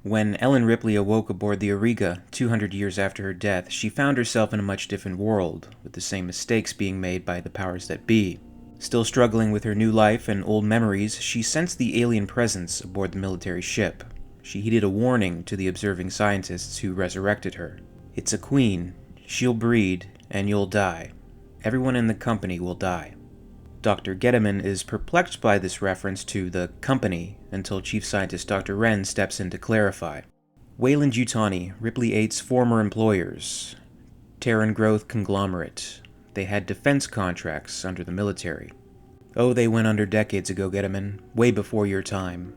When Ellen Ripley awoke aboard the Auriga 200 years after her death, she found herself in a much different world, with the same mistakes being made by the powers that be. Still struggling with her new life and old memories, she sensed the alien presence aboard the military ship. She heeded a warning to the observing scientists who resurrected her. "It's a queen. She'll breed, and you'll die. Everyone in the company will die." Dr. Gediman is perplexed by this reference to the company until Chief Scientist Dr. Wren steps in to clarify. Weyland-Yutani, Ripley 8's former employers. Terran Growth Conglomerate. They had defense contracts under the military. Oh, they went under decades ago, Gediman, way before your time.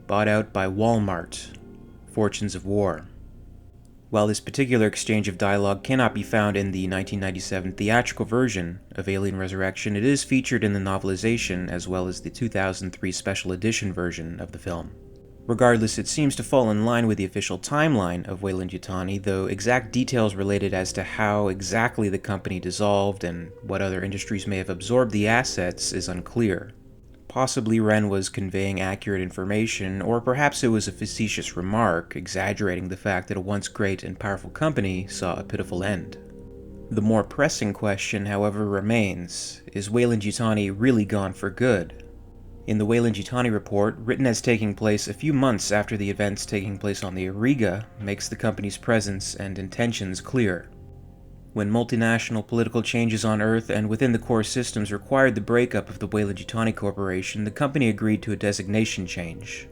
Bought out by Walmart. Fortunes of War. While this particular exchange of dialogue cannot be found in the 1997 theatrical version of Alien Resurrection, it is featured in the novelization as well as the 2003 special edition version of the film. Regardless, it seems to fall in line with the official timeline of Weyland-Yutani, though exact details related as to how exactly the company dissolved and what other industries may have absorbed the assets is unclear. Possibly Wren was conveying accurate information, or perhaps it was a facetious remark, exaggerating the fact that a once great and powerful company saw a pitiful end. The more pressing question, however, remains: is Weyland-Yutani really gone for good? In the Weyland-Yutani report, written as taking place a few months after the events taking place on the Auriga, makes the company's presence and intentions clear. When multinational political changes on Earth and within the core systems required the breakup of the Weyland-Yutani Corporation, the company agreed to a designation change.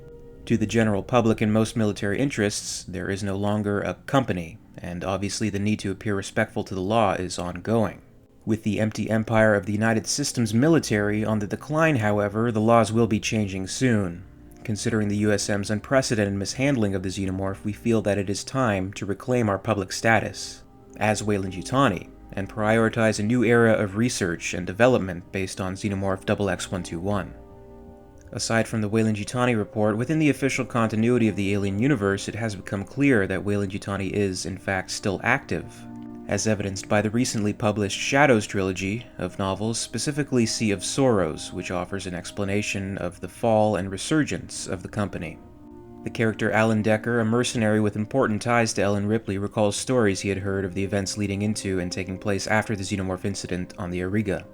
To the general public and most military interests, there is no longer a company, and obviously the need to appear respectful to the law is ongoing. With the empty empire of the United Systems military on the decline, however, the laws will be changing soon. Considering the USM's unprecedented mishandling of the Xenomorph, we feel that it is time to reclaim our public status as Weyland-Yutani, and prioritize a new era of research and development based on Xenomorph XX121. Aside from the Weyland-Yutani report, within the official continuity of the Alien universe, it has become clear that Weyland-Yutani is, in fact, still active, as evidenced by the recently published Shadows trilogy of novels, specifically Sea of Sorrows, which offers an explanation of the fall and resurgence of the company. The character Alan Decker, a mercenary with important ties to Ellen Ripley, recalls stories he had heard of the events leading into and taking place after the Xenomorph incident on the Auriga.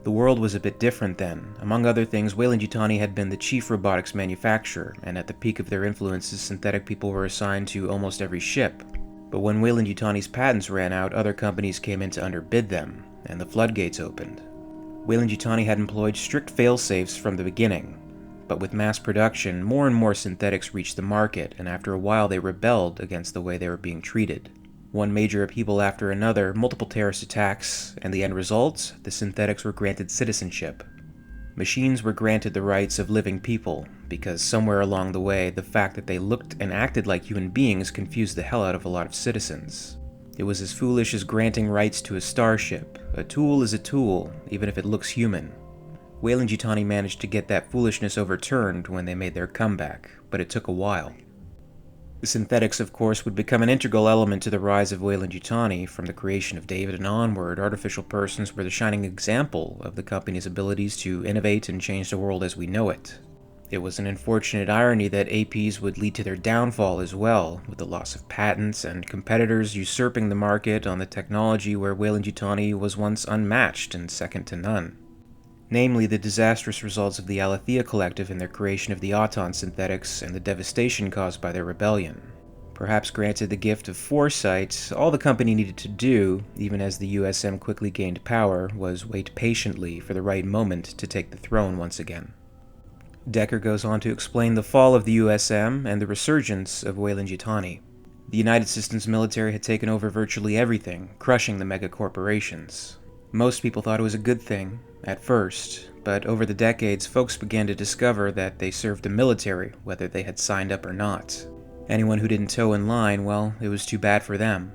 The world was a bit different then. Among other things, Weyland-Yutani had been the chief robotics manufacturer, and at the peak of their influences, synthetic people were assigned to almost every ship. But when Weyland-Yutani's patents ran out, other companies came in to underbid them, and the floodgates opened. Weyland-Yutani had employed strict fail-safes from the beginning. But with mass production, more and more synthetics reached the market, and after a while they rebelled against the way they were being treated. One major upheaval after another, multiple terrorist attacks, and the end result? The synthetics were granted citizenship. Machines were granted the rights of living people, because somewhere along the way, the fact that they looked and acted like human beings confused the hell out of a lot of citizens. It was as foolish as granting rights to a starship. A tool is a tool, even if it looks human. Weyland-Yutani managed to get that foolishness overturned when they made their comeback, but it took a while. The synthetics, of course, would become an integral element to the rise of Weyland-Yutani. From the creation of David and onward, artificial persons were the shining example of the company's abilities to innovate and change the world as we know it. It was an unfortunate irony that APs would lead to their downfall as well, with the loss of patents and competitors usurping the market on the technology where Weyland-Yutani was once unmatched and second to none. Namely, the disastrous results of the Alethea Collective in their creation of the Auton synthetics and the devastation caused by their rebellion. Perhaps granted the gift of foresight, all the company needed to do, even as the USM quickly gained power, was wait patiently for the right moment to take the throne once again. Decker goes on to explain the fall of the USM and the resurgence of Weyland-Yutani. The United Systems military had taken over virtually everything, crushing the mega-corporations. Most people thought it was a good thing, at first, but over the decades, folks began to discover that they served the military, whether they had signed up or not. Anyone who didn't toe in line, well, it was too bad for them.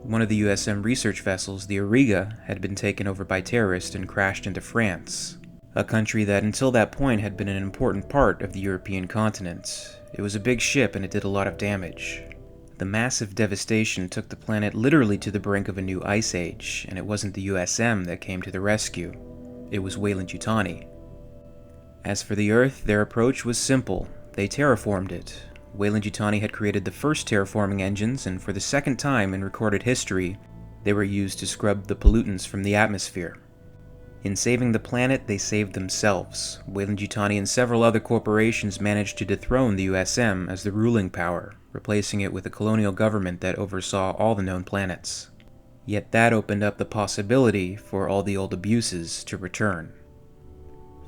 One of the USM research vessels, the Auriga, had been taken over by terrorists and crashed into France, a country that until that point had been an important part of the European continent. It was a big ship and it did a lot of damage. The massive devastation took the planet literally to the brink of a new ice age, and it wasn't the USM that came to the rescue. It was Weyland-Yutani. As for the Earth, their approach was simple. They terraformed it. Weyland-Yutani had created the first terraforming engines, and for the second time in recorded history, they were used to scrub the pollutants from the atmosphere. In saving the planet, they saved themselves. Weyland-Yutani and several other corporations managed to dethrone the USM as the ruling power, replacing it with a colonial government that oversaw all the known planets. Yet that opened up the possibility for all the old abuses to return.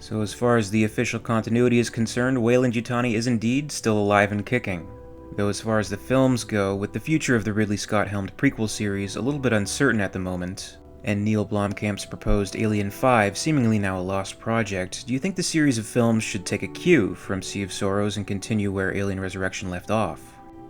So as far as the official continuity is concerned, Weyland-Yutani is indeed still alive and kicking. Though as far as the films go, with the future of the Ridley Scott-helmed prequel series a little bit uncertain at the moment, and Neil Blomkamp's proposed Alien 5 seemingly now a lost project, do you think the series of films should take a cue from Sea of Sorrows and continue where Alien Resurrection left off?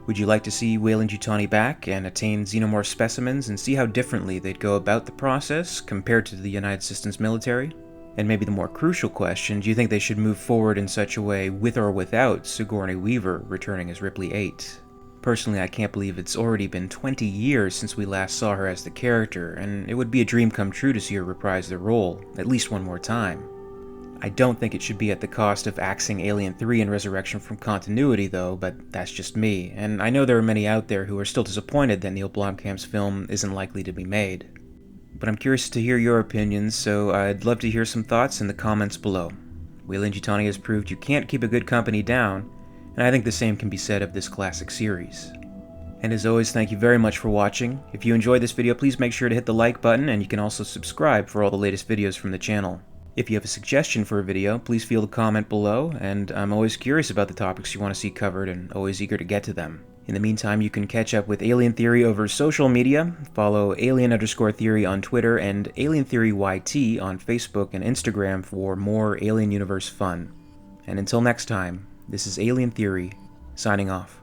Would you like to see Weyland-Yutani back and attain xenomorph specimens and see how differently they'd go about the process compared to the United Systems military? And maybe the more crucial question, do you think they should move forward in such a way with or without Sigourney Weaver returning as Ripley 8? Personally, I can't believe it's already been 20 years since we last saw her as the character, and it would be a dream come true to see her reprise the role, at least one more time. I don't think it should be at the cost of axing Alien 3 and Resurrection from continuity though, but that's just me, and I know there are many out there who are still disappointed that Neil Blomkamp's film isn't likely to be made. But I'm curious to hear your opinions, so I'd love to hear some thoughts in the comments below. Weyland-Yutani has proved you can't keep a good company down, and I think the same can be said of this classic series. And as always, thank you very much for watching. If you enjoyed this video, please make sure to hit the like button, and you can also subscribe for all the latest videos from the channel. If you have a suggestion for a video, please feel to comment below, and I'm always curious about the topics you want to see covered and always eager to get to them. In the meantime, you can catch up with Alien Theory over social media, follow Alien_Theory on Twitter, and Alien Theory YT on Facebook and Instagram for more Alien Universe fun. And until next time, this is Alien Theory, signing off.